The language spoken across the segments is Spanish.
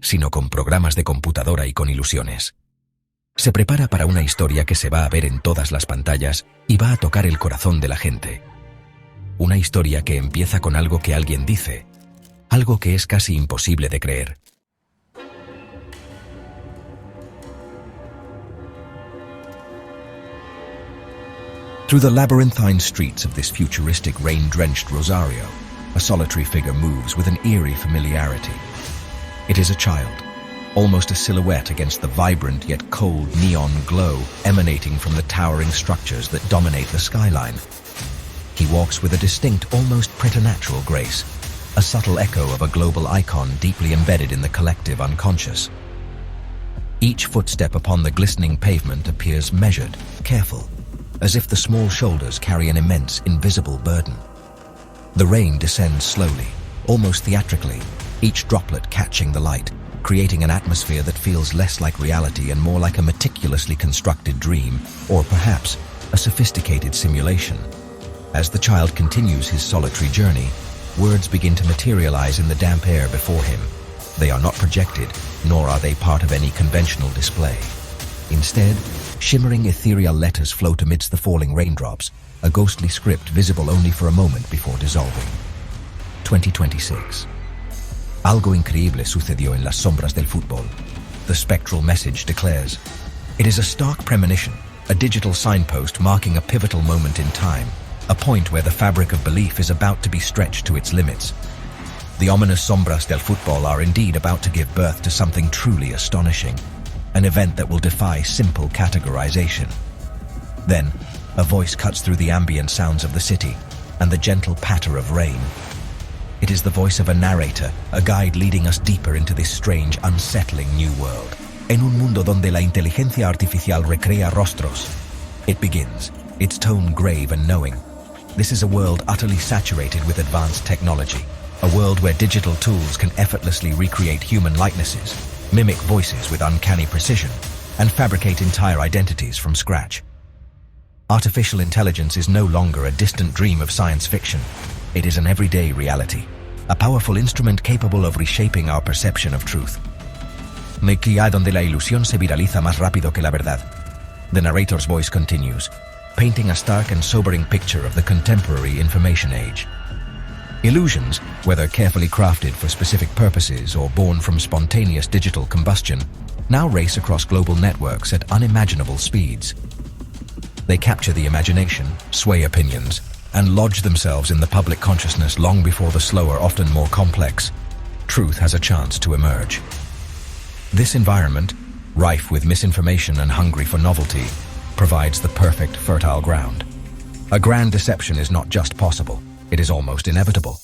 sino con programas de computadora y con ilusiones. Se prepara para una historia que se va a ver en todas las pantallas y va a tocar el corazón de la gente. Una historia que empieza con algo que alguien dice, algo que es casi imposible de creer. Through the labyrinthine streets of this futuristic rain-drenched Rosario, a solitary figure moves with an eerie familiarity. It is a child, almost a silhouette against the vibrant yet cold neon glow emanating from the towering structures that dominate the skyline. He walks with a distinct, almost preternatural grace, a subtle echo of a global icon deeply embedded in the collective unconscious. Each footstep upon the glistening pavement appears measured, careful, as if the small shoulders carry an immense, invisible burden. The rain descends slowly, almost theatrically, each droplet catching the light, creating an atmosphere that feels less like reality and more like a meticulously constructed dream, or perhaps a sophisticated simulation. As the child continues his solitary journey, words begin to materialize in the damp air before him. They are not projected, nor are they part of any conventional display. Instead, shimmering ethereal letters float amidst the falling raindrops, a ghostly script visible only for a moment before dissolving. 2026. Algo increíble sucedió en las sombras del fútbol. The spectral message declares. It is a stark premonition, a digital signpost marking a pivotal moment in time, a point where the fabric of belief is about to be stretched to its limits. The ominous sombras del fútbol are indeed about to give birth to something truly astonishing, an event that will defy simple categorization. Then, a voice cuts through the ambient sounds of the city and the gentle patter of rain. It is the voice of a narrator, a guide leading us deeper into this strange, unsettling new world. En un mundo donde la inteligencia artificial recrea rostros. It begins, its tone grave and knowing. This is a world utterly saturated with advanced technology, a world where digital tools can effortlessly recreate human likenesses, mimic voices with uncanny precision, and fabricate entire identities from scratch. Artificial intelligence is no longer a distant dream of science fiction. It is an everyday reality, a powerful instrument capable of reshaping our perception of truth. Mequilla donde la ilusión se viraliza más rápido que la verdad. The narrator's voice continues, painting a stark and sobering picture of the contemporary information age. Illusions, whether carefully crafted for specific purposes or born from spontaneous digital combustion, now race across global networks at unimaginable speeds. They capture the imagination, sway opinions, and lodge themselves in the public consciousness long before the slower, often more complex, truth has a chance to emerge. This environment, rife with misinformation and hungry for novelty, provides the perfect fertile ground. A grand deception is not just possible, it is almost inevitable.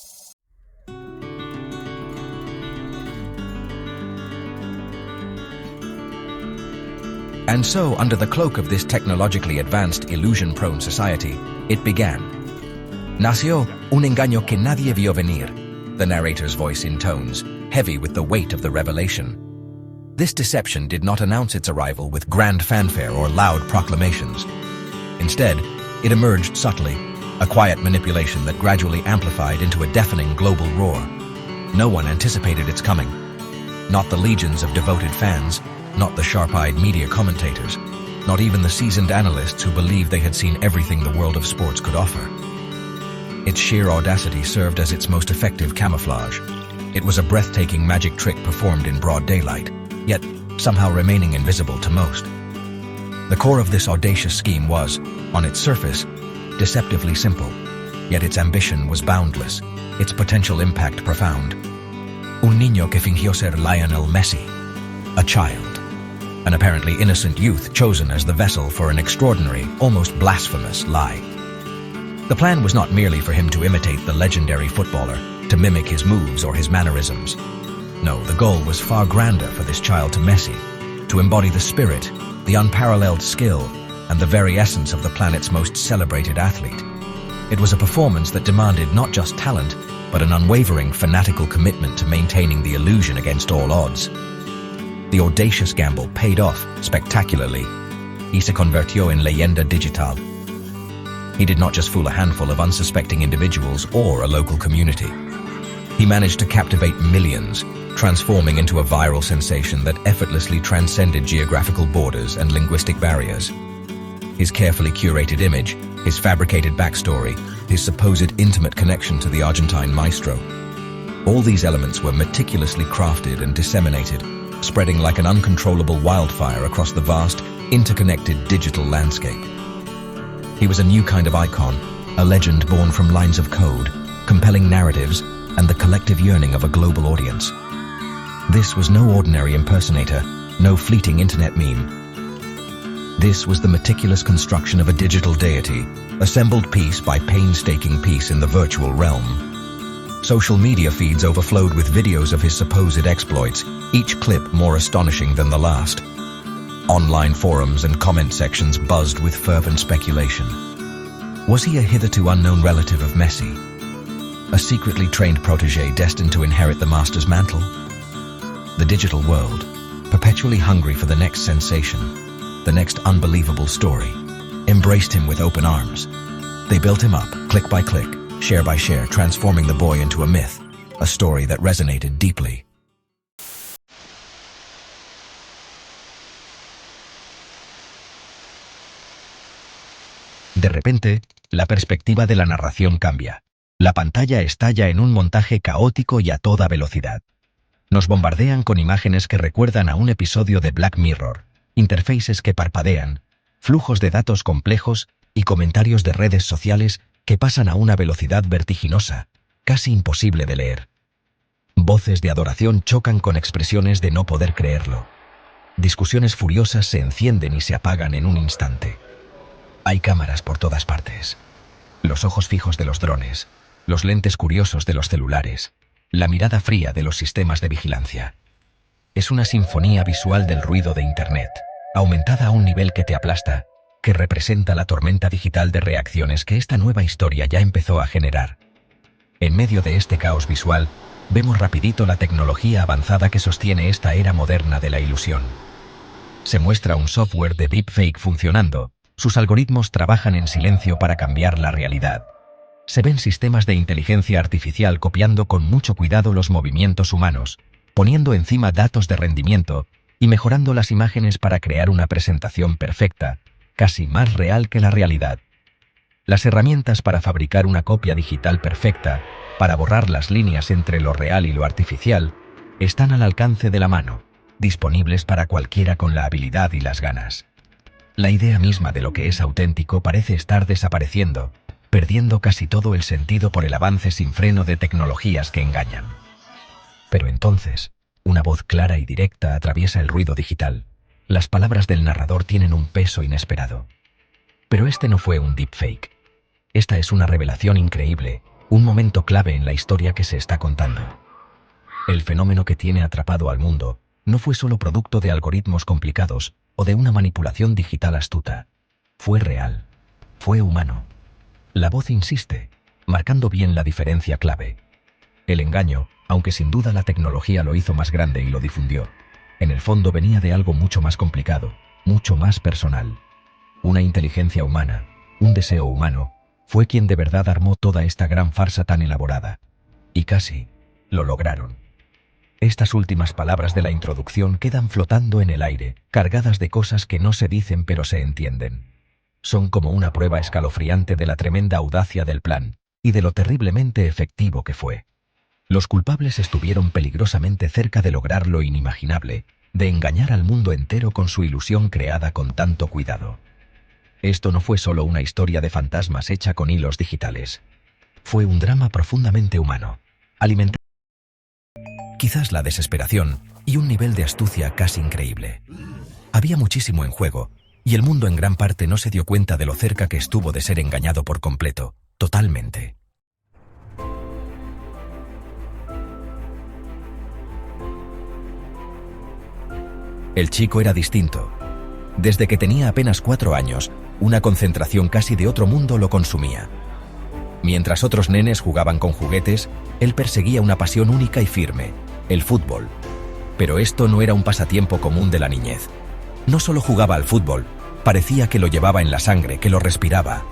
And so, under the cloak of this technologically advanced, illusion-prone society, it began. Nació un engaño que nadie vio venir, the narrator's voice intones, heavy with the weight of the revelation. This deception did not announce its arrival with grand fanfare or loud proclamations. Instead, it emerged subtly, a quiet manipulation that gradually amplified into a deafening global roar. No one anticipated its coming. Not the legions of devoted fans, not the sharp-eyed media commentators, not even the seasoned analysts who believed they had seen everything the world of sports could offer. Its sheer audacity served as its most effective camouflage. It was a breathtaking magic trick performed in broad daylight, yet somehow remaining invisible to most. The core of this audacious scheme was, on its surface, deceptively simple, yet its ambition was boundless, its potential impact profound. Un niño que fingió ser Lionel Messi, a child. An apparently innocent youth chosen as the vessel for an extraordinary, almost blasphemous lie. The plan was not merely for him to imitate the legendary footballer, to mimic his moves or his mannerisms. No, the goal was far grander for this child to Messi, to embody the spirit, the unparalleled skill, and the very essence of the planet's most celebrated athlete. It was a performance that demanded not just talent, but an unwavering, fanatical commitment to maintaining the illusion against all odds. The audacious gamble paid off spectacularly. He se convirtió en leyenda digital. He did not just fool a handful of unsuspecting individuals or a local community. He managed to captivate millions, transforming into a viral sensation that effortlessly transcended geographical borders and linguistic barriers. His carefully curated image, his fabricated backstory, his supposed intimate connection to the Argentine maestro. All these elements were meticulously crafted and disseminated, spreading like an uncontrollable wildfire across the vast, interconnected digital landscape. He was a new kind of icon, a legend born from lines of code, compelling narratives, and the collective yearning of a global audience. This was no ordinary impersonator, no fleeting internet meme. This was the meticulous construction of a digital deity, assembled piece by painstaking piece in the virtual realm. Social media feeds overflowed with videos of his supposed exploits, each clip more astonishing than the last. Online forums and comment sections buzzed with fervent speculation. Was he a hitherto unknown relative of Messi? A secretly trained protege destined to inherit the master's mantle? The digital world, perpetually hungry for the next sensation, the next unbelievable story, embraced him with open arms. They built him up, click by click, share by share, transforming the boy into a myth, a story that resonated deeply. De repente, la perspectiva de la narración cambia. La pantalla estalla en un montaje caótico y a toda velocidad. Nos bombardean con imágenes que recuerdan a un episodio de Black Mirror, interfaces que parpadean, flujos de datos complejos y comentarios de redes sociales que pasan a una velocidad vertiginosa, casi imposible de leer. Voces de adoración chocan con expresiones de no poder creerlo. Discusiones furiosas se encienden y se apagan en un instante. Hay cámaras por todas partes. Los ojos fijos de los drones, los lentes curiosos de los celulares, la mirada fría de los sistemas de vigilancia. Es una sinfonía visual del ruido de Internet, aumentada a un nivel que te aplasta, que representa la tormenta digital de reacciones que esta nueva historia ya empezó a generar. En medio de este caos visual, vemos rapidito la tecnología avanzada que sostiene esta era moderna de la ilusión. Se muestra un software de deepfake funcionando. Sus algoritmos trabajan en silencio para cambiar la realidad. Se ven sistemas de inteligencia artificial copiando con mucho cuidado los movimientos humanos, poniendo encima datos de rendimiento y mejorando las imágenes para crear una presentación perfecta, casi más real que la realidad. Las herramientas para fabricar una copia digital perfecta, para borrar las líneas entre lo real y lo artificial, están al alcance de la mano, disponibles para cualquiera con la habilidad y las ganas. La idea misma de lo que es auténtico parece estar desapareciendo, perdiendo casi todo el sentido por el avance sin freno de tecnologías que engañan. Pero entonces, una voz clara y directa atraviesa el ruido digital. Las palabras del narrador tienen un peso inesperado. Pero este no fue un deepfake. Esta es una revelación increíble, un momento clave en la historia que se está contando. El fenómeno que tiene atrapado al mundo no fue solo producto de algoritmos complicados o de una manipulación digital astuta. Fue real. Fue humano. La voz insiste, marcando bien la diferencia clave. El engaño, aunque sin duda la tecnología lo hizo más grande y lo difundió, en el fondo venía de algo mucho más complicado, mucho más personal. Una inteligencia humana, un deseo humano, fue quien de verdad armó toda esta gran farsa tan elaborada. Y casi lo lograron. Estas últimas palabras de la introducción quedan flotando en el aire, cargadas de cosas que no se dicen pero se entienden. Son como una prueba escalofriante de la tremenda audacia del plan, y de lo terriblemente efectivo que fue. Los culpables estuvieron peligrosamente cerca de lograr lo inimaginable, de engañar al mundo entero con su ilusión creada con tanto cuidado. Esto no fue solo una historia de fantasmas hecha con hilos digitales. Fue un drama profundamente humano, alimentado quizás la desesperación y un nivel de astucia casi increíble. Había muchísimo en juego, y el mundo en gran parte no se dio cuenta de lo cerca que estuvo de ser engañado por completo, totalmente. El chico era distinto. Desde que tenía apenas 4 años, una concentración casi de otro mundo lo consumía. Mientras otros nenes jugaban con juguetes, él perseguía una pasión única y firme, el fútbol. Pero esto no era un pasatiempo común de la niñez. No solo jugaba al fútbol, parecía que lo llevaba en la sangre, que lo respiraba.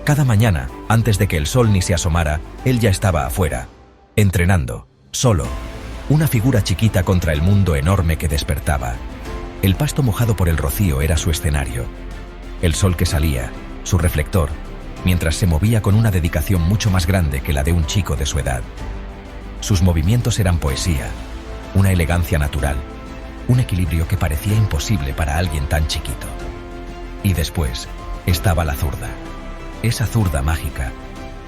Cada mañana, antes de que el sol ni se asomara, él ya estaba afuera, entrenando, solo, Una figura chiquita contra el mundo enorme que despertaba. El pasto mojado por el rocío era su escenario. El sol que salía, su reflector, mientras se movía con una dedicación mucho más grande que la de un chico de su edad. Sus movimientos eran poesía, una elegancia natural, un equilibrio que parecía imposible para alguien tan chiquito. Y después estaba la zurda, esa zurda mágica,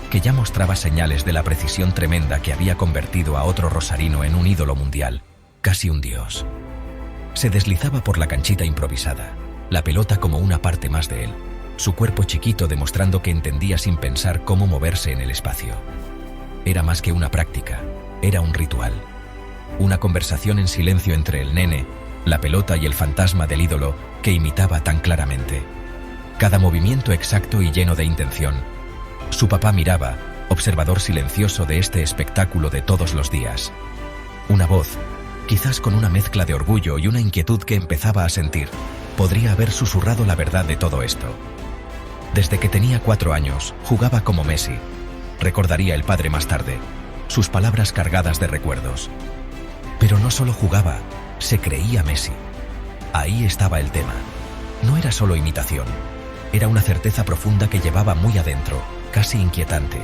que ya mostraba señales de la precisión tremenda que había convertido a otro rosarino en un ídolo mundial, casi un dios. Se deslizaba por la canchita improvisada, la pelota como una parte más de él, su cuerpo chiquito demostrando que entendía sin pensar cómo moverse en el espacio. Era más que una práctica, era un ritual. Una conversación en silencio entre el nene, la pelota y el fantasma del ídolo que imitaba tan claramente. Cada movimiento exacto y lleno de intención. Su papá miraba, observador silencioso de este espectáculo de todos los días. Una voz, quizás con una mezcla de orgullo y una inquietud que empezaba a sentir, podría haber susurrado la verdad de todo esto. Desde que tenía 4 años, jugaba como Messi. Recordaría el padre más tarde, sus palabras cargadas de recuerdos. Pero no solo jugaba, se creía Messi. Ahí estaba el tema. No era solo imitación, era una certeza profunda que llevaba muy adentro, casi inquietante.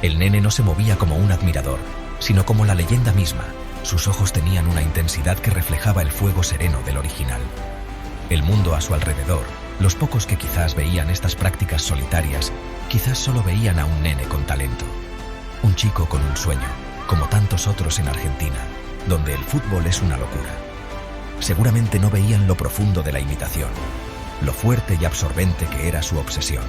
El nene no se movía como un admirador, sino como la leyenda misma. Sus ojos tenían una intensidad que reflejaba el fuego sereno del original. El mundo a su alrededor, los pocos que quizás veían estas prácticas solitarias, quizás solo veían a un nene con talento. Un chico con un sueño, como tantos otros en Argentina, donde el fútbol es una locura. Seguramente no veían lo profundo de la imitación, lo fuerte y absorbente que era su obsesión.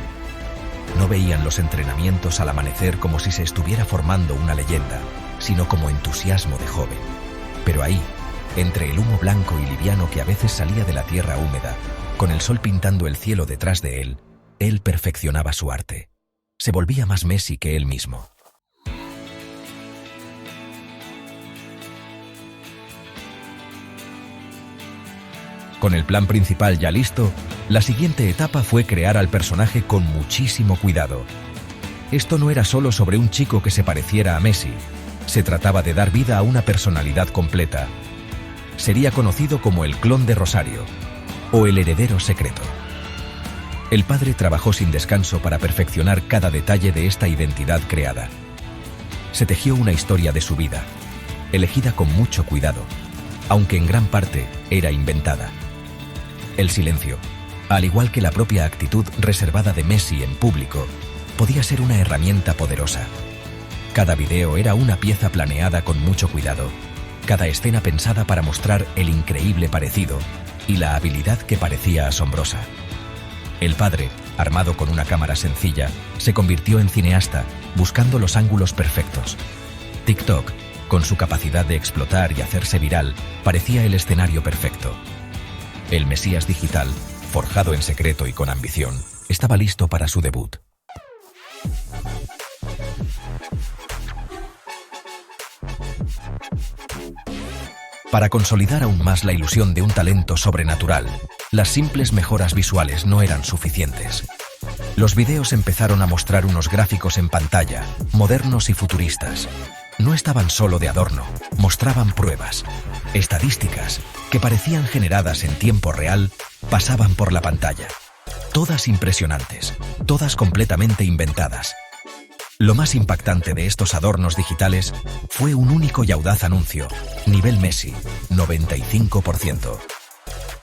No veían los entrenamientos al amanecer como si se estuviera formando una leyenda, sino como entusiasmo de joven. Pero ahí, entre el humo blanco y liviano que a veces salía de la tierra húmeda, con el sol pintando el cielo detrás de él perfeccionaba su arte. Se volvía más Messi que él mismo. Con el plan principal ya listo, la siguiente etapa fue crear al personaje con muchísimo cuidado. Esto no era solo sobre un chico que se pareciera a Messi, se trataba de dar vida a una personalidad completa. Sería conocido como el clon de Rosario, o el heredero secreto. El padre trabajó sin descanso para perfeccionar cada detalle de esta identidad creada. Se tejió una historia de su vida, elegida con mucho cuidado, aunque en gran parte era inventada. El silencio, al igual que la propia actitud reservada de Messi en público, podía ser una herramienta poderosa. Cada video era una pieza planeada con mucho cuidado, cada escena pensada para mostrar el increíble parecido y la habilidad que parecía asombrosa. El padre, armado con una cámara sencilla, se convirtió en cineasta, buscando los ángulos perfectos. TikTok, con su capacidad de explotar y hacerse viral, parecía el escenario perfecto. El Mesías digital, forjado en secreto y con ambición, estaba listo para su debut. Para consolidar aún más la ilusión de un talento sobrenatural, las simples mejoras visuales no eran suficientes. Los videos empezaron a mostrar unos gráficos en pantalla, modernos y futuristas. No estaban solo de adorno, mostraban pruebas, estadísticas, que parecían generadas en tiempo real, pasaban por la pantalla. Todas impresionantes, todas completamente inventadas. Lo más impactante de estos adornos digitales fue un único y audaz anuncio, nivel Messi, 95%.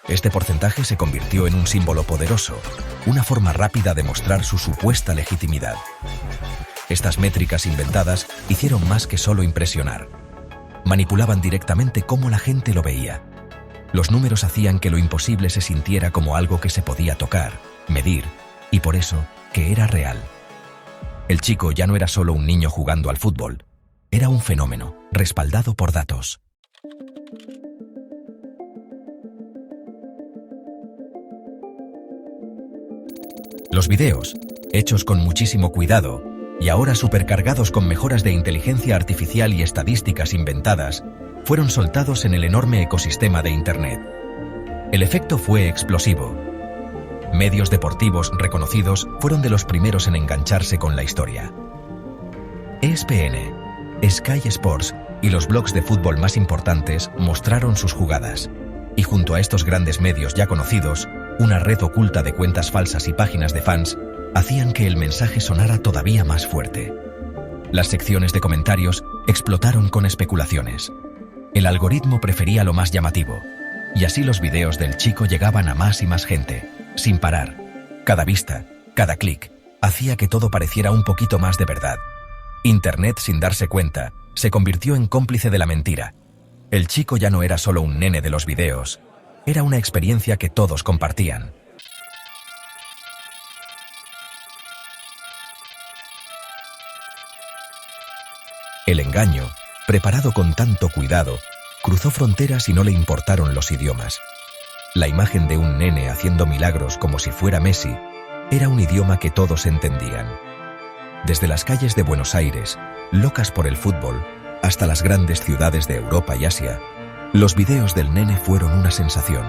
Este porcentaje se convirtió en un símbolo poderoso, una forma rápida de mostrar su supuesta legitimidad. Estas métricas inventadas hicieron más que solo impresionar. Manipulaban directamente cómo la gente lo veía. Los números hacían que lo imposible se sintiera como algo que se podía tocar, medir, y por eso, que era real. El chico ya no era solo un niño jugando al fútbol, era un fenómeno, respaldado por datos. Los videos, hechos con muchísimo cuidado, y ahora supercargados con mejoras de inteligencia artificial y estadísticas inventadas, fueron soltados en el enorme ecosistema de Internet. El efecto fue explosivo. Medios deportivos reconocidos fueron de los primeros en engancharse con la historia. ESPN, Sky Sports y los blogs de fútbol más importantes mostraron sus jugadas. Y junto a estos grandes medios ya conocidos, una red oculta de cuentas falsas y páginas de fans hacían que el mensaje sonara todavía más fuerte. Las secciones de comentarios explotaron con especulaciones. El algoritmo prefería lo más llamativo, y así los videos del chico llegaban a más y más gente, sin parar. Cada vista, cada clic, hacía que todo pareciera un poquito más de verdad. Internet, sin darse cuenta, se convirtió en cómplice de la mentira. El chico ya no era solo un nene de los videos, era una experiencia que todos compartían. El engaño, preparado con tanto cuidado, cruzó fronteras y no le importaron los idiomas. La imagen de un nene haciendo milagros como si fuera Messi era un idioma que todos entendían. Desde las calles de Buenos Aires, locas por el fútbol, hasta las grandes ciudades de Europa y Asia, los videos del nene fueron una sensación.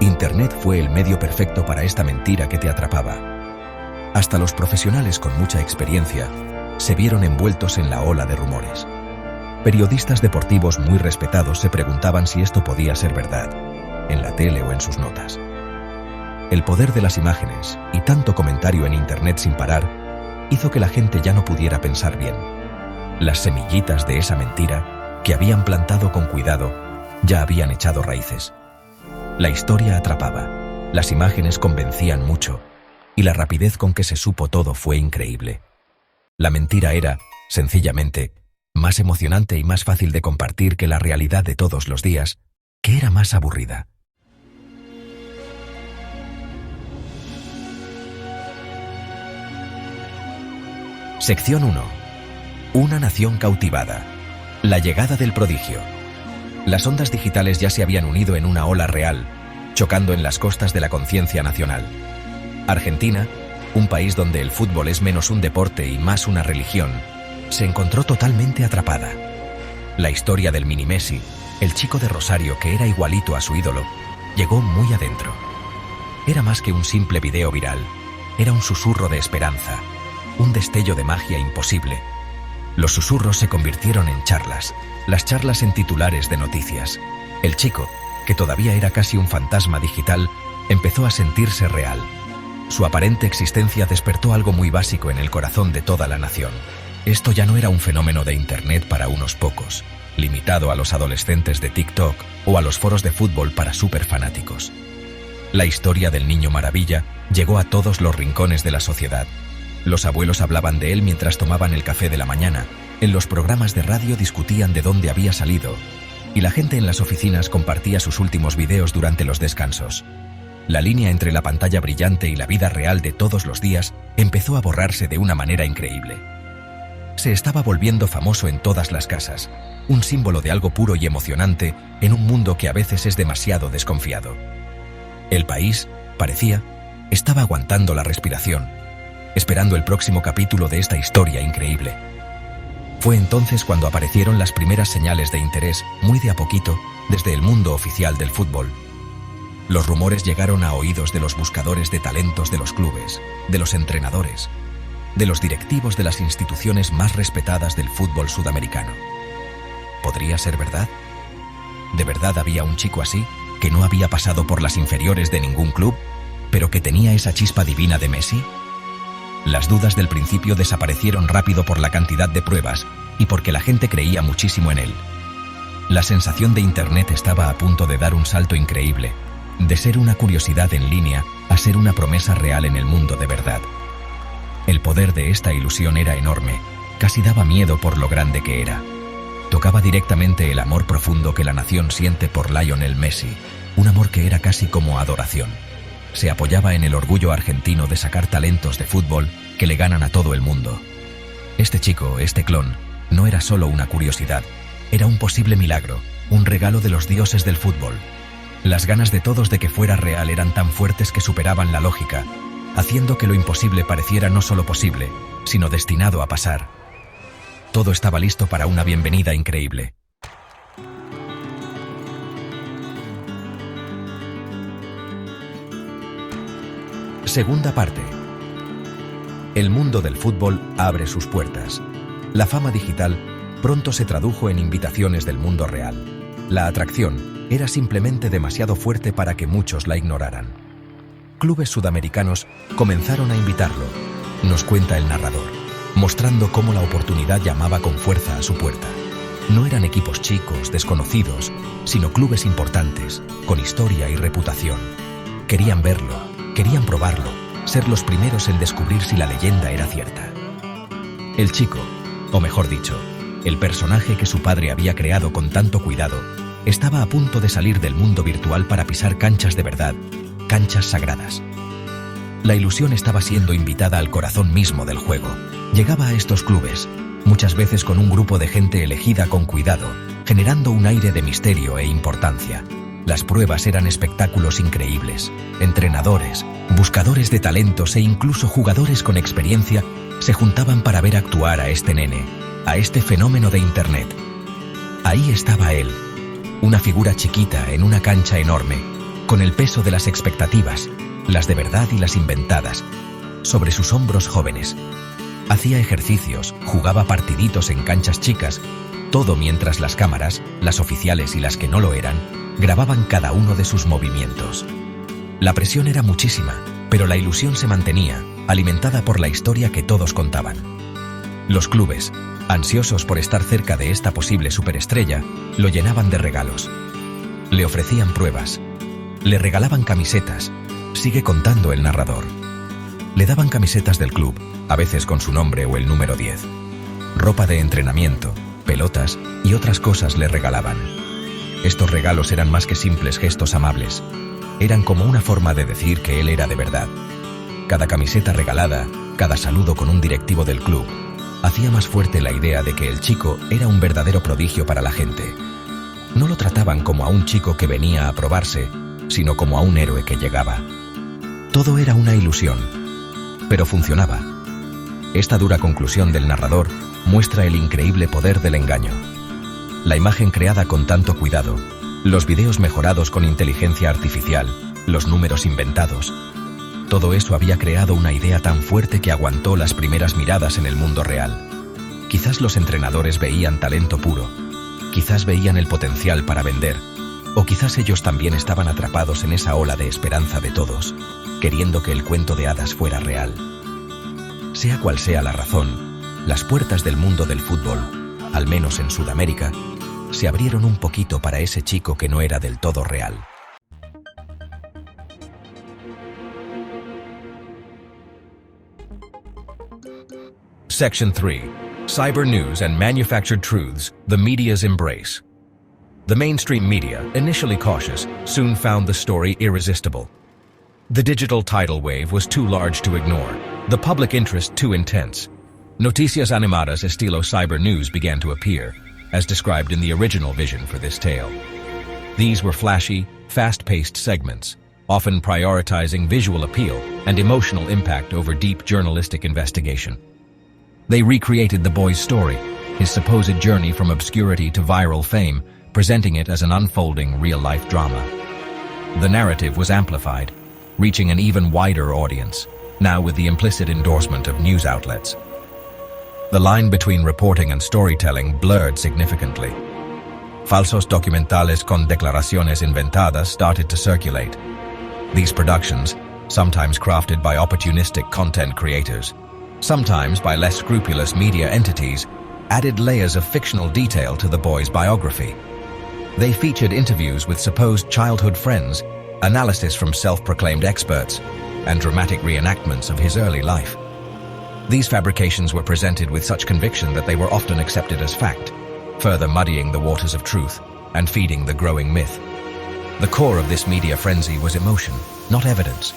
Internet fue el medio perfecto para esta mentira que te atrapaba. Hasta los profesionales con mucha experiencia se vieron envueltos en la ola de rumores. Periodistas deportivos muy respetados se preguntaban si esto podía ser verdad, en la tele o en sus notas. El poder de las imágenes y tanto comentario en Internet sin parar hizo que la gente ya no pudiera pensar bien. Las semillitas de esa mentira, que habían plantado con cuidado, ya habían echado raíces. La historia atrapaba, las imágenes convencían mucho, y la rapidez con que se supo todo fue increíble. La mentira era, sencillamente, más emocionante y más fácil de compartir que la realidad de todos los días, que era más aburrida. Sección 1. Una nación cautivada. La llegada del prodigio. Las ondas digitales ya se habían unido en una ola real, chocando en las costas de la conciencia nacional. Argentina, un país donde el fútbol es menos un deporte y más una religión, se encontró totalmente atrapada. La historia del mini Messi, el chico de Rosario que era igualito a su ídolo, llegó muy adentro. Era más que un simple video viral, era un susurro de esperanza, un destello de magia imposible. Los susurros se convirtieron en charlas, las charlas en titulares de noticias. El chico, que todavía era casi un fantasma digital, empezó a sentirse real. Su aparente existencia despertó algo muy básico en el corazón de toda la nación. Esto ya no era un fenómeno de Internet para unos pocos, limitado a los adolescentes de TikTok o a los foros de fútbol para superfanáticos. La historia del niño maravilla llegó a todos los rincones de la sociedad. Los abuelos hablaban de él mientras tomaban el café de la mañana, en los programas de radio discutían de dónde había salido, y la gente en las oficinas compartía sus últimos videos durante los descansos. La línea entre la pantalla brillante y la vida real de todos los días empezó a borrarse de una manera increíble. Se estaba volviendo famoso en todas las casas, un símbolo de algo puro y emocionante en un mundo que a veces es demasiado desconfiado. El país, parecía, estaba aguantando la respiración, esperando el próximo capítulo de esta historia increíble. Fue entonces cuando aparecieron las primeras señales de interés, muy de a poquito, desde el mundo oficial del fútbol. Los rumores llegaron a oídos de los buscadores de talentos de los clubes, de los entrenadores, de los directivos de las instituciones más respetadas del fútbol sudamericano. ¿Podría ser verdad? ¿De verdad había un chico así, que no había pasado por las inferiores de ningún club, pero que tenía esa chispa divina de Messi? Las dudas del principio desaparecieron rápido por la cantidad de pruebas y porque la gente creía muchísimo en él. La sensación de Internet estaba a punto de dar un salto increíble, de ser una curiosidad en línea a ser una promesa real en el mundo de verdad. El poder de esta ilusión era enorme, casi daba miedo por lo grande que era. Tocaba directamente el amor profundo que la nación siente por Lionel Messi, un amor que era casi como adoración. Se apoyaba en el orgullo argentino de sacar talentos de fútbol que le ganan a todo el mundo. Este chico, este clon, no era solo una curiosidad, era un posible milagro, un regalo de los dioses del fútbol. Las ganas de todos de que fuera real eran tan fuertes que superaban la lógica, haciendo que lo imposible pareciera no solo posible, sino destinado a pasar. Todo estaba listo para una bienvenida increíble. Segunda parte. El mundo del fútbol abre sus puertas. La fama digital pronto se tradujo en invitaciones del mundo real. La atracción era simplemente demasiado fuerte para que muchos la ignoraran. Clubes sudamericanos comenzaron a invitarlo, nos cuenta el narrador, mostrando cómo la oportunidad llamaba con fuerza a su puerta. No eran equipos chicos, desconocidos, sino clubes importantes, con historia y reputación. Querían verlo, querían probarlo, ser los primeros en descubrir si la leyenda era cierta. El chico, o mejor dicho, el personaje que su padre había creado con tanto cuidado, estaba a punto de salir del mundo virtual para pisar canchas de verdad, canchas sagradas. La ilusión estaba siendo invitada al corazón mismo del juego. Llegaba a estos clubes, muchas veces con un grupo de gente elegida con cuidado, generando un aire de misterio e importancia. Las pruebas eran espectáculos increíbles. Entrenadores, buscadores de talentos e incluso jugadores con experiencia se juntaban para ver actuar a este nene, a este fenómeno de Internet. Ahí estaba él, una figura chiquita en una cancha enorme, con el peso de las expectativas, las de verdad y las inventadas, sobre sus hombros jóvenes. Hacía ejercicios, jugaba partiditos en canchas chicas, todo mientras las cámaras, las oficiales y las que no lo eran, grababan cada uno de sus movimientos. La presión era muchísima, pero la ilusión se mantenía, alimentada por la historia que todos contaban. Los clubes, ansiosos por estar cerca de esta posible superestrella, lo llenaban de regalos. Le ofrecían pruebas, le regalaban camisetas, sigue contando el narrador. Le daban camisetas del club, a veces con su nombre o el número 10. Ropa de entrenamiento, pelotas y otras cosas le regalaban. Estos regalos eran más que simples gestos amables. Eran como una forma de decir que él era de verdad. Cada camiseta regalada, cada saludo con un directivo del club, hacía más fuerte la idea de que el chico era un verdadero prodigio para la gente. No lo trataban como a un chico que venía a probarse, sino como a un héroe que llegaba. Todo era una ilusión, pero funcionaba. Esta dura conclusión del narrador muestra el increíble poder del engaño. La imagen creada con tanto cuidado, los videos mejorados con inteligencia artificial, los números inventados, todo eso había creado una idea tan fuerte que aguantó las primeras miradas en el mundo real. Quizás los entrenadores veían talento puro, quizás veían el potencial para vender, o quizás ellos también estaban atrapados en esa ola de esperanza de todos, queriendo que el cuento de hadas fuera real. Sea cual sea la razón, las puertas del mundo del fútbol, al menos en Sudamérica, se abrieron un poquito para ese chico que no era del todo real. Section 3. Cyber News and Manufactured Truths, the Media's Embrace. The mainstream media, initially cautious, soon found the story irresistible. The digital tidal wave was too large to ignore, the public interest too intense. Noticias animadas estilo cyber news began to appear, as described in the original vision for this tale. These were flashy, fast-paced segments, often prioritizing visual appeal and emotional impact over deep journalistic investigation. They recreated the boy's story, his supposed journey from obscurity to viral fame, presenting it as an unfolding real-life drama. The narrative was amplified, reaching an even wider audience, now with the implicit endorsement of news outlets. The line between reporting and storytelling blurred significantly. Falsos documentales con declaraciones inventadas started to circulate. These productions, sometimes crafted by opportunistic content creators, sometimes by less scrupulous media entities, added layers of fictional detail to the boy's biography. They featured interviews with supposed childhood friends, analysis from self-proclaimed experts, and dramatic reenactments of his early life. These fabrications were presented with such conviction that they were often accepted as fact, further muddying the waters of truth and feeding the growing myth. The core of this media frenzy was emotion, not evidence.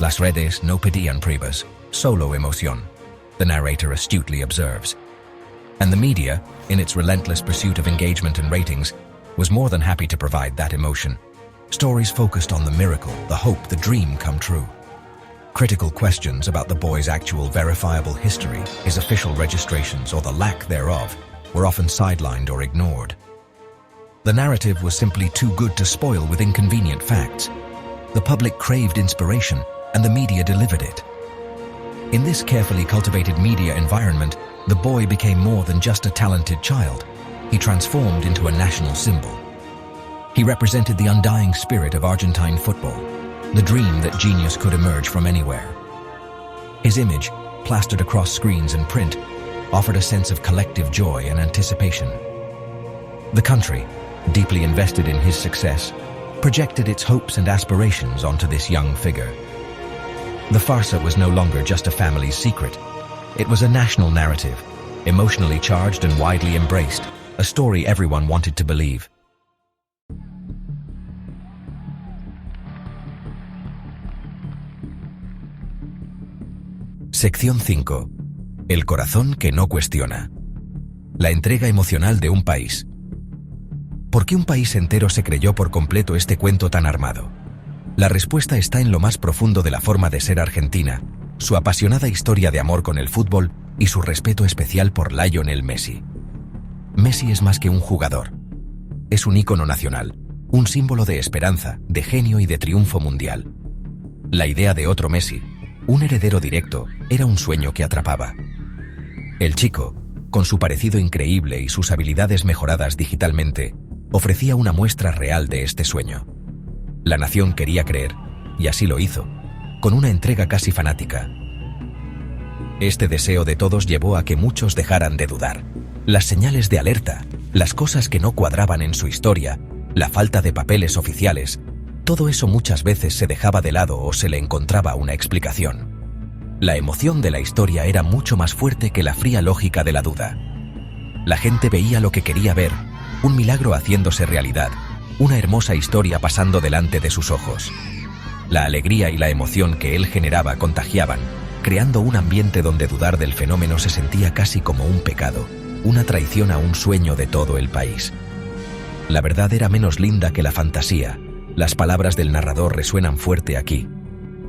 Las redes no pedían pruebas, solo emoción, the narrator astutely observes. And the media, in its relentless pursuit of engagement and ratings, was more than happy to provide that emotion. Stories focused on the miracle, the hope, the dream come true. Critical questions about the boy's actual verifiable history, his official registrations or the lack thereof, were often sidelined or ignored. The narrative was simply too good to spoil with inconvenient facts. The public craved inspiration, and the media delivered it. In this carefully cultivated media environment, the boy became more than just a talented child. He transformed into a national symbol. He represented the undying spirit of Argentine football, the dream that genius could emerge from anywhere. His image, plastered across screens and print, offered a sense of collective joy and anticipation. The country, deeply invested in his success, projected its hopes and aspirations onto this young figure. The farsa was no longer just a family's secret. It was a national narrative, emotionally charged and widely embraced, a story everyone wanted to believe. Sección 5. El corazón que no cuestiona. La entrega emocional de un país. ¿Por qué un país entero se creyó por completo este cuento tan armado? La respuesta está en lo más profundo de la forma de ser argentina, su apasionada historia de amor con el fútbol y su respeto especial por Lionel Messi. Messi es más que un jugador. Es un ícono nacional, un símbolo de esperanza, de genio y de triunfo mundial. La idea de otro Messi, un heredero directo, era un sueño que atrapaba. El chico, con su parecido increíble y sus habilidades mejoradas digitalmente, ofrecía una muestra real de este sueño. La nación quería creer, y así lo hizo, con una entrega casi fanática. Este deseo de todos llevó a que muchos dejaran de dudar. Las señales de alerta, las cosas que no cuadraban en su historia, la falta de papeles oficiales, todo eso muchas veces se dejaba de lado o se le encontraba una explicación. La emoción de la historia era mucho más fuerte que la fría lógica de la duda. La gente veía lo que quería ver, un milagro haciéndose realidad, una hermosa historia pasando delante de sus ojos. La alegría y la emoción que él generaba contagiaban, creando un ambiente donde dudar del fenómeno se sentía casi como un pecado, una traición a un sueño de todo el país. La verdad era menos linda que la fantasía. Las palabras del narrador resuenan fuerte aquí.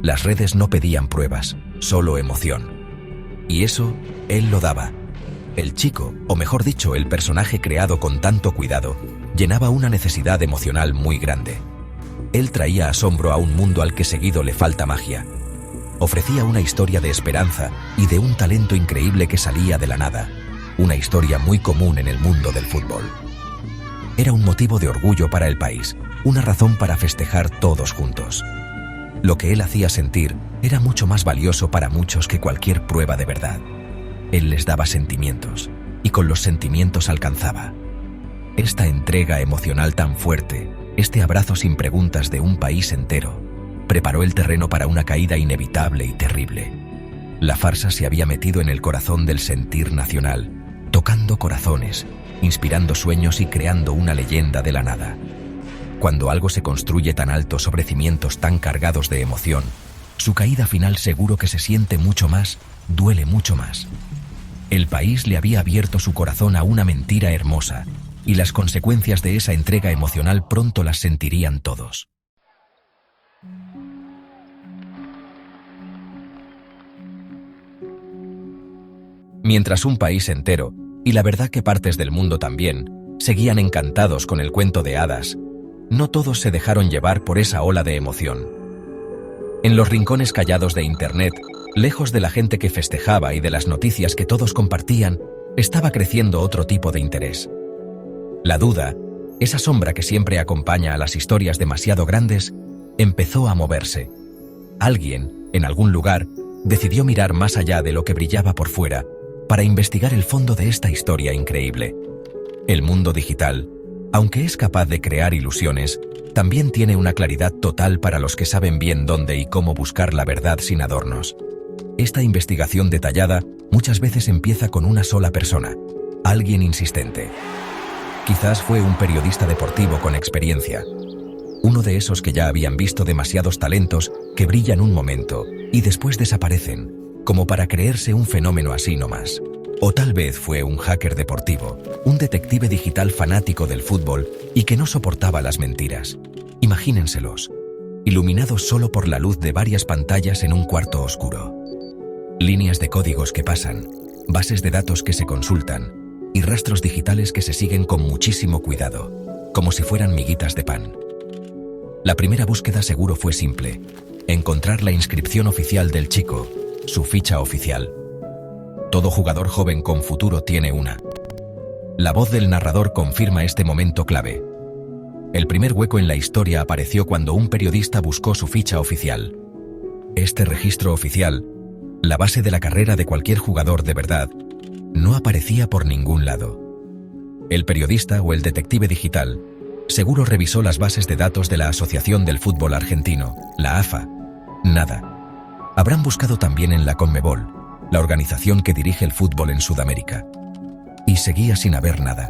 Las redes no pedían pruebas, solo emoción. Y eso, él lo daba. El chico, o mejor dicho, el personaje creado con tanto cuidado, llenaba una necesidad emocional muy grande. Él traía asombro a un mundo al que seguido le falta magia. Ofrecía una historia de esperanza y de un talento increíble que salía de la nada. Una historia muy común en el mundo del fútbol. Era un motivo de orgullo para el país, una razón para festejar todos juntos. Lo que él hacía sentir era mucho más valioso para muchos que cualquier prueba de verdad. Él les daba sentimientos, y con los sentimientos alcanzaba. Esta entrega emocional tan fuerte, este abrazo sin preguntas de un país entero, preparó el terreno para una caída inevitable y terrible. La farsa se había metido en el corazón del sentir nacional, tocando corazones, inspirando sueños y creando una leyenda de la nada. Cuando algo se construye tan alto sobre cimientos tan cargados de emoción, su caída final seguro que se siente mucho más, duele mucho más. El país le había abierto su corazón a una mentira hermosa, y las consecuencias de esa entrega emocional pronto las sentirían todos. Mientras un país entero, y la verdad que partes del mundo también, seguían encantados con el cuento de hadas, no todos se dejaron llevar por esa ola de emoción. En los rincones callados de Internet, lejos de la gente que festejaba y de las noticias que todos compartían, estaba creciendo otro tipo de interés. La duda, esa sombra que siempre acompaña a las historias demasiado grandes, empezó a moverse. Alguien, en algún lugar, decidió mirar más allá de lo que brillaba por fuera, para investigar el fondo de esta historia increíble. El mundo digital, aunque es capaz de crear ilusiones, también tiene una claridad total para los que saben bien dónde y cómo buscar la verdad sin adornos. Esta investigación detallada muchas veces empieza con una sola persona, alguien insistente. Quizás fue un periodista deportivo con experiencia, uno de esos que ya habían visto demasiados talentos que brillan un momento y después desaparecen, como para creerse un fenómeno así nomás. O tal vez fue un hacker deportivo, un detective digital fanático del fútbol y que no soportaba las mentiras. Imagínenselos, iluminados solo por la luz de varias pantallas en un cuarto oscuro. Líneas de códigos que pasan, bases de datos que se consultan y rastros digitales que se siguen con muchísimo cuidado, como si fueran miguitas de pan. La primera búsqueda seguro fue simple: encontrar la inscripción oficial del chico, su ficha oficial. Todo jugador joven con futuro tiene una. La voz del narrador confirma este momento clave. El primer hueco en la historia apareció cuando un periodista buscó su ficha oficial. Este registro oficial, la base de la carrera de cualquier jugador de verdad, no aparecía por ningún lado. El periodista o el detective digital seguro revisó las bases de datos de la Asociación del Fútbol Argentino, la AFA. Nada. Habrán buscado también en la Conmebol, la organización que dirige el fútbol en Sudamérica. Y seguía sin haber nada.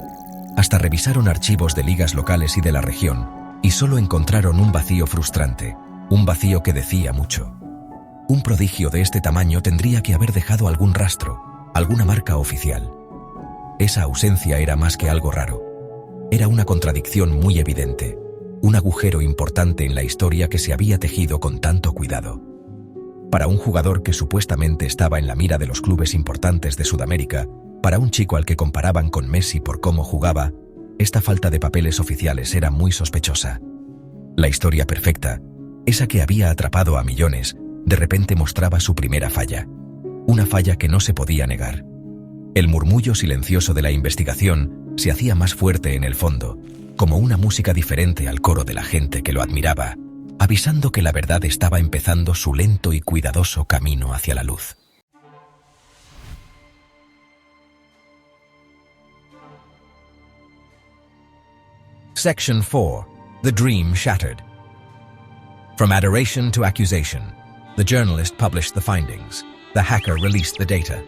Hasta revisaron archivos de ligas locales y de la región, y solo encontraron un vacío frustrante, un vacío que decía mucho. Un prodigio de este tamaño tendría que haber dejado algún rastro, alguna marca oficial. Esa ausencia era más que algo raro. Era una contradicción muy evidente, un agujero importante en la historia que se había tejido con tanto cuidado. Para un jugador que supuestamente estaba en la mira de los clubes importantes de Sudamérica, para un chico al que comparaban con Messi por cómo jugaba, esta falta de papeles oficiales era muy sospechosa. La historia perfecta, esa que había atrapado a millones, de repente mostraba su primera falla. Una falla que no se podía negar. El murmullo silencioso de la investigación se hacía más fuerte en el fondo, como una música diferente al coro de la gente que lo admiraba, avisando que la verdad estaba empezando su lento y cuidadoso camino hacia la luz. Section 4. The Dream Shattered. From adoration to accusation, the journalist published the findings. The hacker released the data.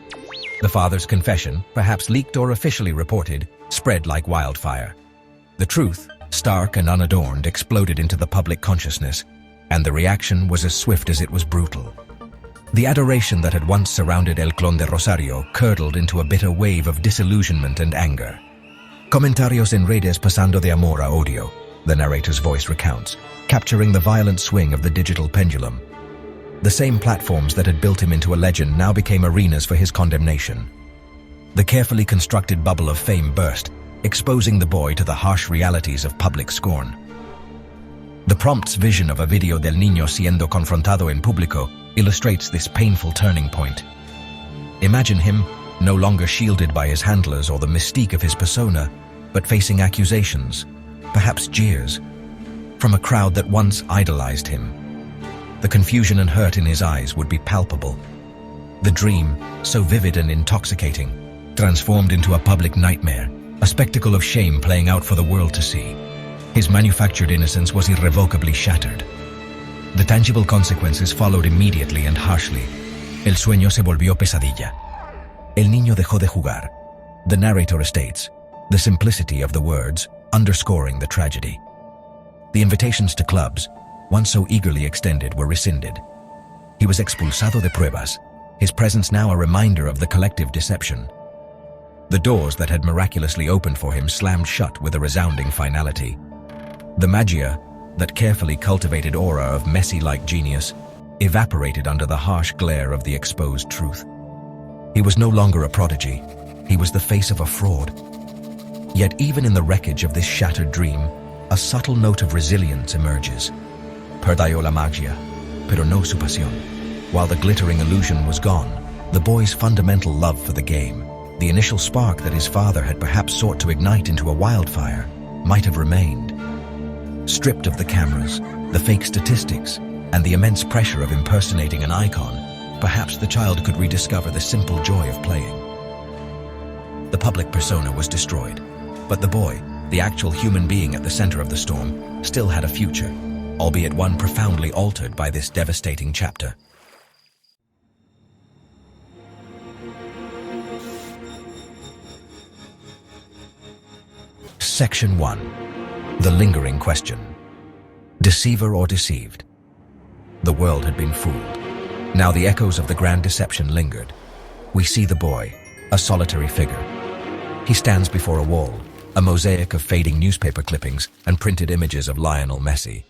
The father's confession, perhaps leaked or officially reported, spread like wildfire. The truth, stark and unadorned, exploded into the public consciousness, and the reaction was as swift as it was brutal. The adoration that had once surrounded El Clon de Rosario curdled into a bitter wave of disillusionment and anger. Comentarios en redes pasando de amor a odio, the narrator's voice recounts, capturing the violent swing of the digital pendulum. The same platforms that had built him into a legend now became arenas for his condemnation. The carefully constructed bubble of fame burst, exposing the boy to the harsh realities of public scorn. The prompt's vision of a video del niño siendo confrontado en público illustrates this painful turning point. Imagine him, no longer shielded by his handlers or the mystique of his persona, but facing accusations, perhaps jeers, from a crowd that once idolized him. The confusion and hurt in his eyes would be palpable. The dream, so vivid and intoxicating, transformed into a public nightmare, a spectacle of shame playing out for the world to see. His manufactured innocence was irrevocably shattered. The tangible consequences followed immediately and harshly. El sueño se volvió pesadilla. El niño dejó de jugar. The narrator states, the simplicity of the words, underscoring the tragedy. The invitations to clubs, once so eagerly extended, were rescinded. He was expulsado de pruebas, his presence now a reminder of the collective deception. The doors that had miraculously opened for him slammed shut with a resounding finality. The magia, that carefully cultivated aura of Messi-like genius, evaporated under the harsh glare of the exposed truth. He was no longer a prodigy, he was the face of a fraud. Yet even in the wreckage of this shattered dream, a subtle note of resilience emerges. Perdió la magia, pero no su pasión. While the glittering illusion was gone, the boy's fundamental love for the game, the initial spark that his father had perhaps sought to ignite into a wildfire, might have remained. Stripped of the cameras, the fake statistics, and the immense pressure of impersonating an icon, perhaps the child could rediscover the simple joy of playing. The public persona was destroyed, but the boy, the actual human being at the center of the storm, still had a future, albeit one profoundly altered by this devastating chapter. Section 1. The lingering question. Deceiver or deceived? The world had been fooled. Now the echoes of the grand deception lingered. We see the boy, a solitary figure. He stands before a wall, a mosaic of fading newspaper clippings and printed images of Lionel Messi.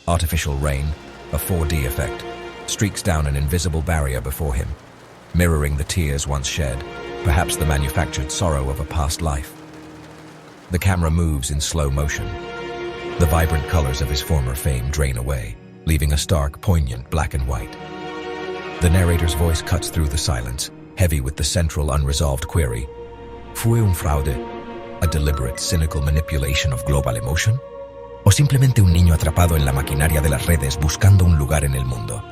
Artificial rain, a 4D effect, streaks down an invisible barrier before him, mirroring the tears once shed, perhaps the manufactured sorrow of a past life. The camera moves in slow motion. The vibrant colors of his former fame drain away, leaving a stark, poignant black and white. The narrator's voice cuts through the silence, heavy with the central unresolved query: ¿fue un fraude, a deliberate, cynical manipulation of global emotion? ¿O simplemente un niño atrapado en la maquinaria de las redes buscando un lugar en el mundo?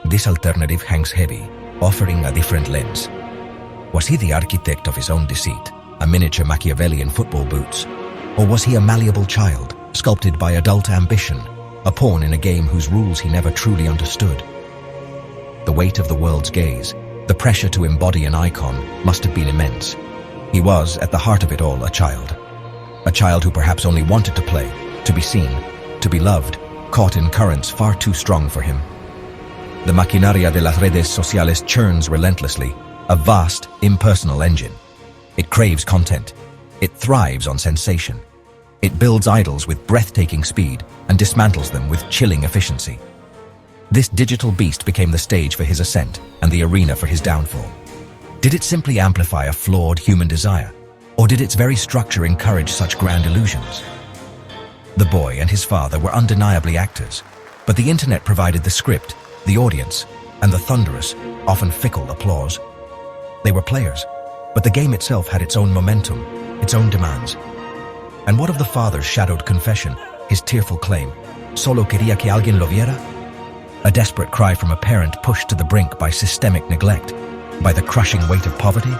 This alternative hangs heavy, offering a different lens. Was he the architect of his own deceit, a miniature Machiavellian football boots? Or was he a malleable child, sculpted by adult ambition, a pawn in a game whose rules he never truly understood? The weight of the world's gaze, the pressure to embody an icon, must have been immense. He was, at the heart of it all, a child who perhaps only wanted to play, to be seen, to be loved, caught in currents far too strong for him. The maquinaria de las redes sociales churns relentlessly, a vast, impersonal engine. It craves content. It thrives on sensation. It builds idols with breathtaking speed and dismantles them with chilling efficiency. This digital beast became the stage for his ascent and the arena for his downfall. Did it simply amplify a flawed human desire, or did its very structure encourage such grand illusions? The boy and his father were undeniably actors, but the internet provided the script, the audience, and the thunderous, often fickle applause. They were players, but the game itself had its own momentum, its own demands. And what of the father's shadowed confession, his tearful claim, "Solo quería que alguien lo viera"? A desperate cry from a parent pushed to the brink by systemic neglect, by the crushing weight of poverty?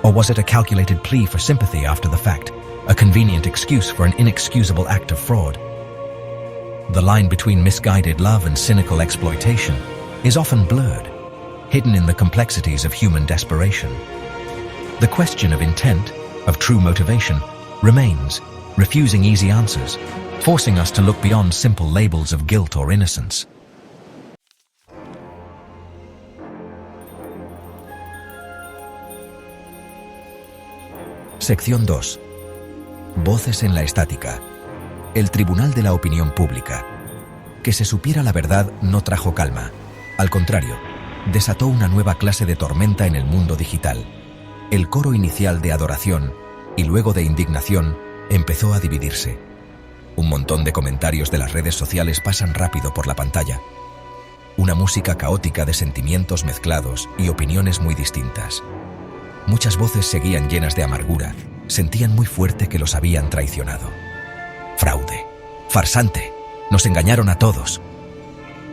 Or was it a calculated plea for sympathy after the fact, a convenient excuse for an inexcusable act of fraud? The line between misguided love and cynical exploitation is often blurred, hidden in the complexities of human desperation. The question of intent, of true motivation, remains, refusing easy answers, forcing us to look beyond simple labels of guilt or innocence. Sección 2. Voces en la estática. El Tribunal de la Opinión Pública. Que se supiera la verdad no trajo calma. Al contrario, desató una nueva clase de tormenta en el mundo digital. El coro inicial de adoración y luego de indignación empezó a dividirse. Un montón de comentarios de las redes sociales pasan rápido por la pantalla. Una música caótica de sentimientos mezclados y opiniones muy distintas. Muchas voces seguían llenas de amargura, sentían muy fuerte que los habían traicionado. Fraude, farsante, nos engañaron a todos.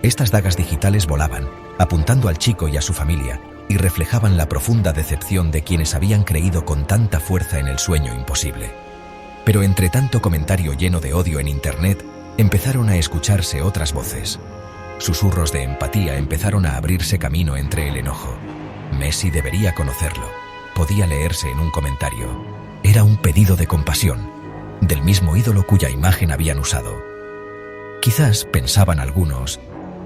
Estas dagas digitales volaban, apuntando al chico y a su familia, y reflejaban la profunda decepción de quienes habían creído con tanta fuerza en el sueño imposible. Pero entre tanto comentario lleno de odio en Internet, empezaron a escucharse otras voces. Susurros de empatía empezaron a abrirse camino entre el enojo. Messi debería conocerlo. Podía leerse en un comentario. Era un pedido de compasión, del mismo ídolo cuya imagen habían usado. Quizás, pensaban algunos,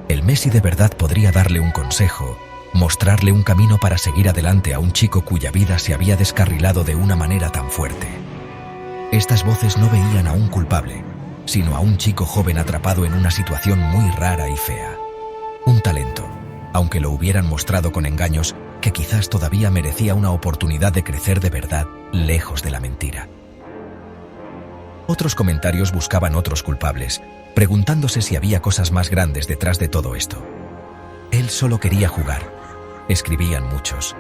el Messi de verdad podría darle un consejo, mostrarle un camino para seguir adelante a un chico cuya vida se había descarrilado de una manera tan fuerte. Estas voces no veían a un culpable, sino a un chico joven atrapado en una situación muy rara y fea. Un talento, aunque lo hubieran mostrado con engaños, que quizás todavía merecía una oportunidad de crecer de verdad, lejos de la mentira. Otros comentarios buscaban otros culpables, preguntándose si había cosas más grandes detrás de todo esto. Él solo quería jugar, escribían muchos.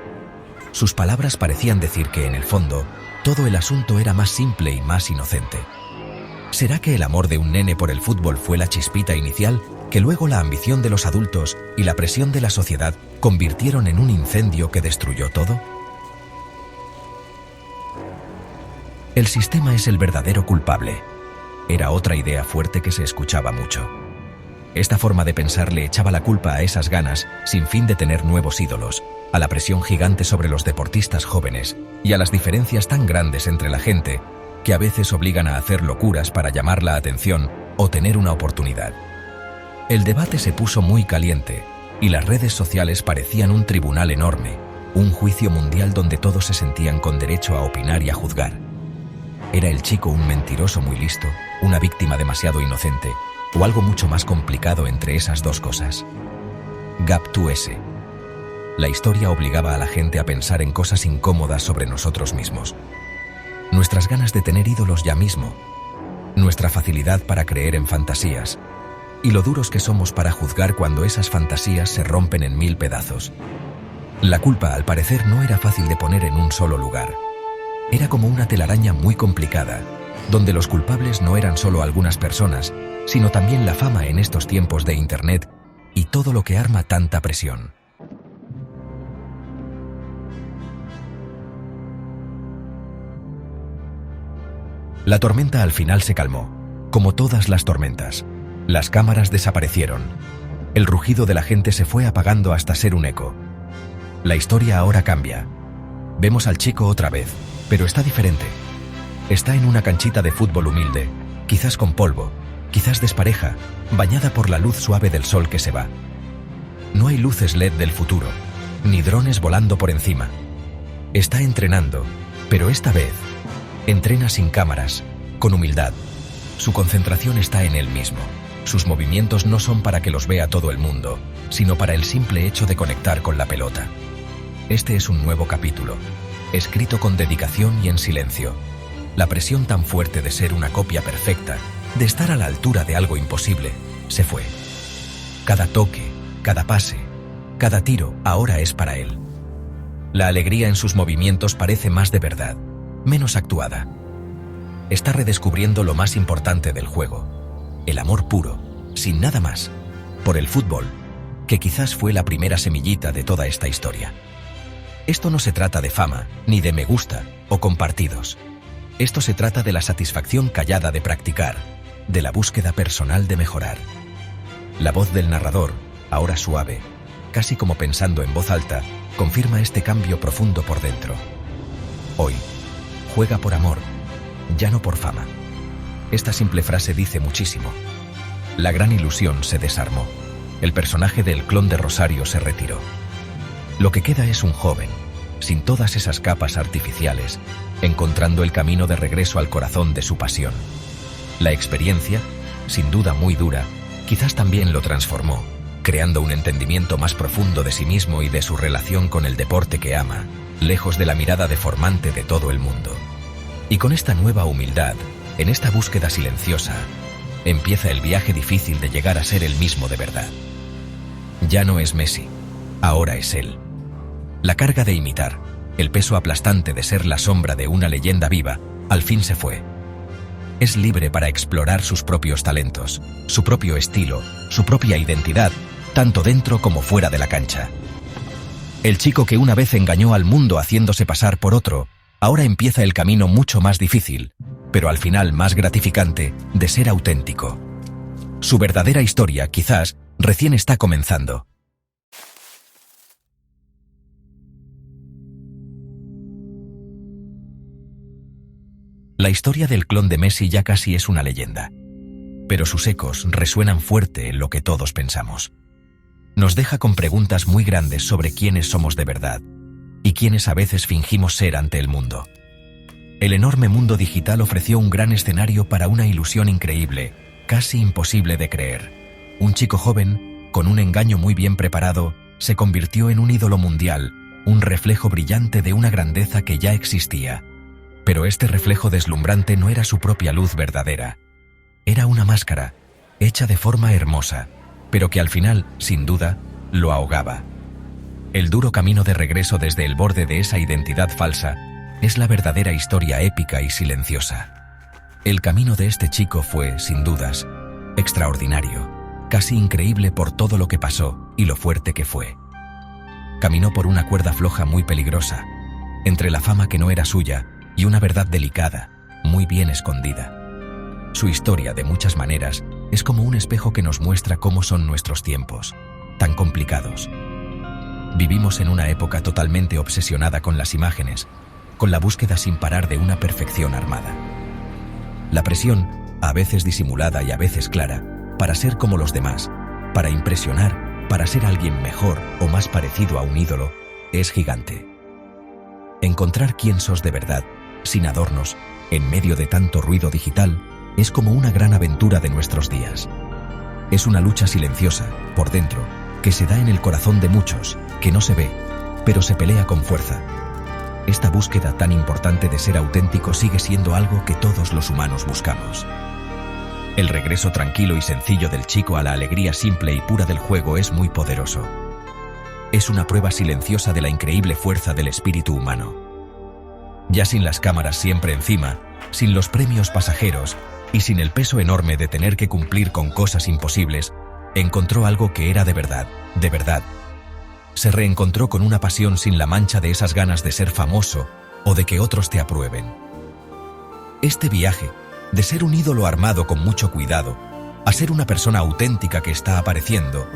Sus palabras parecían decir que, en el fondo, todo el asunto era más simple y más inocente. ¿Será que el amor de un nene por el fútbol fue la chispita inicial, que luego la ambición de los adultos y la presión de la sociedad convirtieron en un incendio que destruyó todo? El sistema es el verdadero culpable. Era otra idea fuerte que se escuchaba mucho. Esta forma de pensar le echaba la culpa a esas ganas, sin fin de tener nuevos ídolos, a la presión gigante sobre los deportistas jóvenes y a las diferencias tan grandes entre la gente que a veces obligan a hacer locuras para llamar la atención o tener una oportunidad. El debate se puso muy caliente y las redes sociales parecían un tribunal enorme, un juicio mundial donde todos se sentían con derecho a opinar y a juzgar. ¿Era el chico un mentiroso muy listo, una víctima demasiado inocente, o algo mucho más complicado entre esas dos cosas? Gap2S. La historia obligaba a la gente a pensar en cosas incómodas sobre nosotros mismos. Nuestras ganas de tener ídolos ya mismo, nuestra facilidad para creer en fantasías, y lo duros que somos para juzgar cuando esas fantasías se rompen en 1000 pedazos. La culpa, al parecer, no era fácil de poner en un solo lugar. Era como una telaraña muy complicada, donde los culpables no eran solo algunas personas, sino también la fama en estos tiempos de Internet y todo lo que arma tanta presión. La tormenta al final se calmó, como todas las tormentas. Las cámaras desaparecieron. El rugido de la gente se fue apagando hasta ser un eco. La historia ahora cambia. Vemos al chico otra vez, pero está diferente. Está en una canchita de fútbol humilde, quizás con polvo, quizás despareja, bañada por la luz suave del sol que se va. No hay luces LED del futuro, ni drones volando por encima. Está entrenando, pero esta vez entrena sin cámaras, con humildad. Su concentración está en él mismo. Sus movimientos no son para que los vea todo el mundo, sino para el simple hecho de conectar con la pelota. Este es un nuevo capítulo, escrito con dedicación y en silencio. La presión tan fuerte de ser una copia perfecta, de estar a la altura de algo imposible, se fue. Cada toque, cada pase, cada tiro ahora es para él. La alegría en sus movimientos parece más de verdad, menos actuada. Está redescubriendo lo más importante del juego, el amor puro, sin nada más, por el fútbol, que quizás fue la primera semillita de toda esta historia. Esto no se trata de fama, ni de me gusta, o compartidos. Esto se trata de la satisfacción callada de practicar, de la búsqueda personal de mejorar. La voz del narrador, ahora suave, casi como pensando en voz alta, confirma este cambio profundo por dentro. Hoy, juega por amor, ya no por fama. Esta simple frase dice muchísimo. La gran ilusión se desarmó. El personaje del clon de Rosario se retiró. Lo que queda es un joven, sin todas esas capas artificiales, encontrando el camino de regreso al corazón de su pasión. La experiencia, sin duda muy dura, quizás también lo transformó, creando un entendimiento más profundo de sí mismo y de su relación con el deporte que ama, lejos de la mirada deformante de todo el mundo. Y con esta nueva humildad, en esta búsqueda silenciosa, empieza el viaje difícil de llegar a ser el mismo de verdad. Ya no es Messi, ahora es él. La carga de imitar, el peso aplastante de ser la sombra de una leyenda viva, al fin se fue. Es libre para explorar sus propios talentos, su propio estilo, su propia identidad, tanto dentro como fuera de la cancha. El chico que una vez engañó al mundo haciéndose pasar por otro, ahora empieza el camino mucho más difícil, pero al final más gratificante, de ser auténtico. Su verdadera historia, quizás, recién está comenzando. La historia del clon de Messi ya casi es una leyenda, pero sus ecos resuenan fuerte en lo que todos pensamos. Nos deja con preguntas muy grandes sobre quiénes somos de verdad y quiénes a veces fingimos ser ante el mundo. El enorme mundo digital ofreció un gran escenario para una ilusión increíble, casi imposible de creer. Un chico joven, con un engaño muy bien preparado, se convirtió en un ídolo mundial, un reflejo brillante de una grandeza que ya existía. Pero este reflejo deslumbrante no era su propia luz verdadera. Era una máscara, hecha de forma hermosa, pero que al final, sin duda, lo ahogaba. El duro camino de regreso desde el borde de esa identidad falsa es la verdadera historia épica y silenciosa. El camino de este chico fue, sin dudas, extraordinario, casi increíble por todo lo que pasó y lo fuerte que fue. Caminó por una cuerda floja muy peligrosa, entre la fama que no era suya y una verdad delicada, muy bien escondida. Su historia, de muchas maneras, es como un espejo que nos muestra cómo son nuestros tiempos, tan complicados. Vivimos en una época totalmente obsesionada con las imágenes, con la búsqueda sin parar de una perfección armada. La presión, a veces disimulada y a veces clara, para ser como los demás, para impresionar, para ser alguien mejor o más parecido a un ídolo, es gigante. Encontrar quién sos de verdad, sin adornos, en medio de tanto ruido digital, es como una gran aventura de nuestros días. Es una lucha silenciosa, por dentro, que se da en el corazón de muchos, que no se ve, pero se pelea con fuerza. Esta búsqueda tan importante de ser auténtico sigue siendo algo que todos los humanos buscamos. El regreso tranquilo y sencillo del chico a la alegría simple y pura del juego es muy poderoso. es una prueba silenciosa de la increíble fuerza del espíritu humano. Ya sin las cámaras siempre encima, sin los premios pasajeros y sin el peso enorme de tener que cumplir con cosas imposibles, encontró algo que era de verdad, de verdad. Se reencontró con una pasión sin la mancha de esas ganas de ser famoso o de que otros te aprueben. Este viaje, de ser un ídolo armado con mucho cuidado, a ser una persona auténtica que está apareciendo,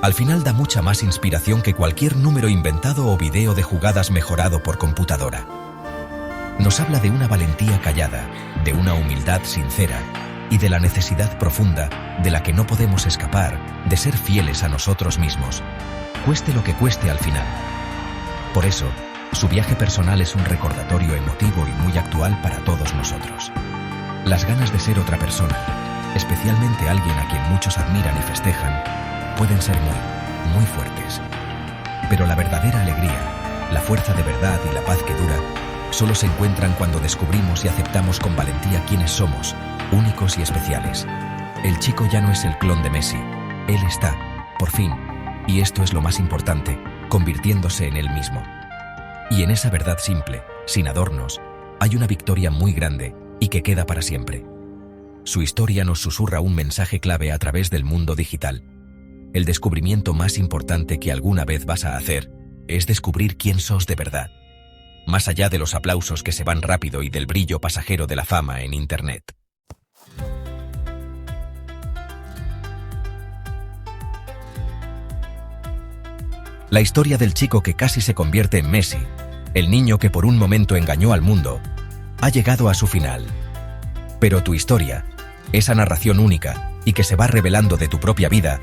al final da mucha más inspiración que cualquier número inventado o video de jugadas mejorado por computadora. Nos habla de una valentía callada, de una humildad sincera y de la necesidad profunda de la que no podemos escapar de ser fieles a nosotros mismos, cueste lo que cueste al final. Por eso, su viaje personal es un recordatorio emotivo y muy actual para todos nosotros. Las ganas de ser otra persona, especialmente alguien a quien muchos admiran y festejan, pueden ser muy, muy fuertes. Pero la verdadera alegría, la fuerza de verdad y la paz que dura, solo se encuentran cuando descubrimos y aceptamos con valentía quiénes somos, únicos y especiales. El chico ya no es el clon de Messi, él está, por fin, y esto es lo más importante, convirtiéndose en él mismo. Y en esa verdad simple, sin adornos, hay una victoria muy grande y que queda para siempre. Su historia nos susurra un mensaje clave a través del mundo digital. El descubrimiento más importante que alguna vez vas a hacer es descubrir quién sos de verdad, más allá de los aplausos que se van rápido y del brillo pasajero de la fama en Internet. La historia del chico que casi se convierte en Messi, el niño que por un momento engañó al mundo, ha llegado a su final. Pero tu historia, esa narración única y que se va revelando de tu propia vida,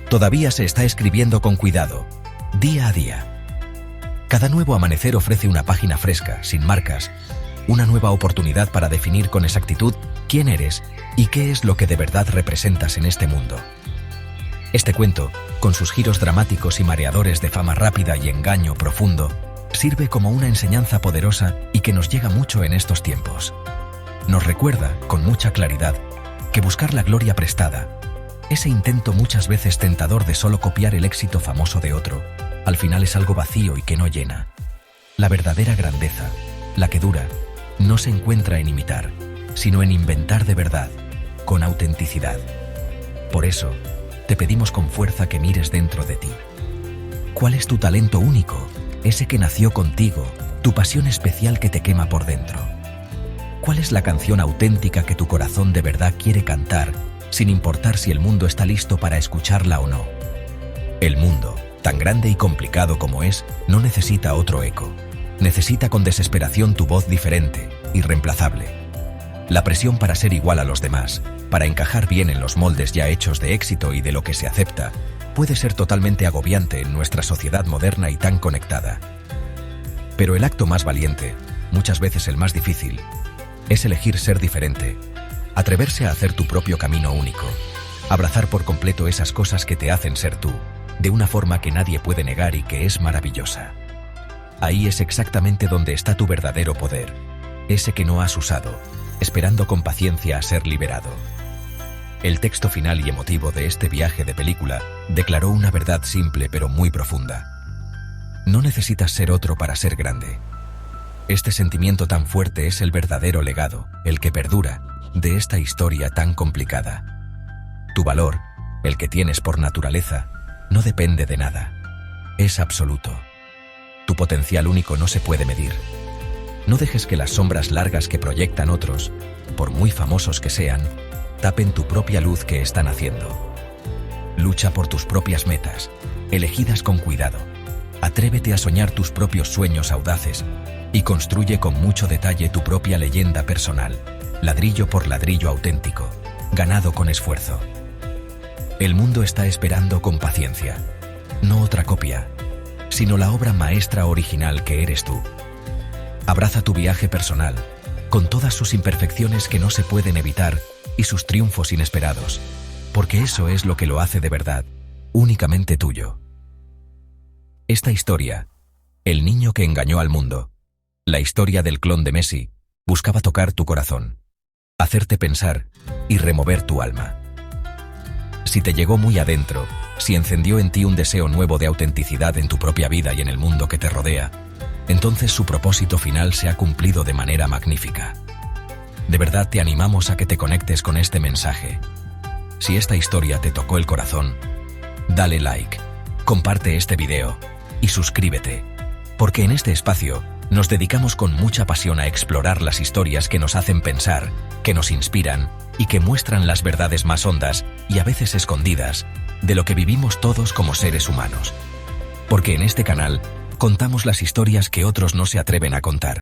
todavía se está escribiendo con cuidado, día a día. Cada nuevo amanecer ofrece una página fresca, sin marcas, una nueva oportunidad para definir con exactitud quién eres y qué es lo que de verdad representas en este mundo. Este cuento, con sus giros dramáticos y mareadores de fama rápida y engaño profundo, sirve como una enseñanza poderosa y que nos llega mucho en estos tiempos. Nos recuerda, con mucha claridad, que buscar la gloria prestada, ese intento muchas veces tentador de solo copiar el éxito famoso de otro, al final es algo vacío y que no llena. La verdadera grandeza, la que dura, no se encuentra en imitar, sino en inventar de verdad, con autenticidad. Por eso, te pedimos con fuerza que mires dentro de ti. ¿Cuál es tu talento único, ese que nació contigo, tu pasión especial que te quema por dentro? ¿Cuál es la canción auténtica que tu corazón de verdad quiere cantar, sin importar si el mundo está listo para escucharla o no? El mundo, tan grande y complicado como es, no necesita otro eco. Necesita con desesperación tu voz diferente, irreemplazable. La presión para ser igual a los demás, para encajar bien en los moldes ya hechos de éxito y de lo que se acepta, puede ser totalmente agobiante en nuestra sociedad moderna y tan conectada. Pero el acto más valiente, muchas veces el más difícil, es elegir ser diferente, atreverse a hacer tu propio camino único, abrazar por completo esas cosas que te hacen ser tú, de una forma que nadie puede negar y que es maravillosa. Ahí es exactamente donde está tu verdadero poder, ese que no has usado, esperando con paciencia a ser liberado. El texto final y emotivo de este viaje de película declaró una verdad simple pero muy profunda. No necesitas ser otro para ser grande. Este sentimiento tan fuerte es el verdadero legado, el que perdura, de esta historia tan complicada. Tu valor, el que tienes por naturaleza, no depende de nada. Es absoluto. Tu potencial único no se puede medir. No dejes que las sombras largas que proyectan otros, por muy famosos que sean, tapen tu propia luz que están haciendo. Lucha por tus propias metas, elegidas con cuidado. Atrévete a soñar tus propios sueños audaces y construye con mucho detalle tu propia leyenda personal, ladrillo por ladrillo auténtico, ganado con esfuerzo. El mundo está esperando con paciencia, no otra copia, sino la obra maestra original que eres tú. Abraza tu viaje personal, con todas sus imperfecciones que no se pueden evitar y sus triunfos inesperados, porque eso es lo que lo hace de verdad, únicamente tuyo. Esta historia, el niño que engañó al mundo, la historia del clon de Messi, buscaba tocar tu corazón, hacerte pensar y remover tu alma. si te llegó muy adentro, si encendió en ti un deseo nuevo de autenticidad en tu propia vida y en el mundo que te rodea, entonces su propósito final se ha cumplido de manera magnífica. De verdad te animamos a que te conectes con este mensaje. Si esta historia te tocó el corazón, dale like, comparte este video y suscríbete, porque en este espacio nos dedicamos con mucha pasión a explorar las historias que nos hacen pensar, que nos inspiran y que muestran las verdades más hondas y a veces escondidas de lo que vivimos todos como seres humanos. Porque en este canal contamos las historias que otros no se atreven a contar.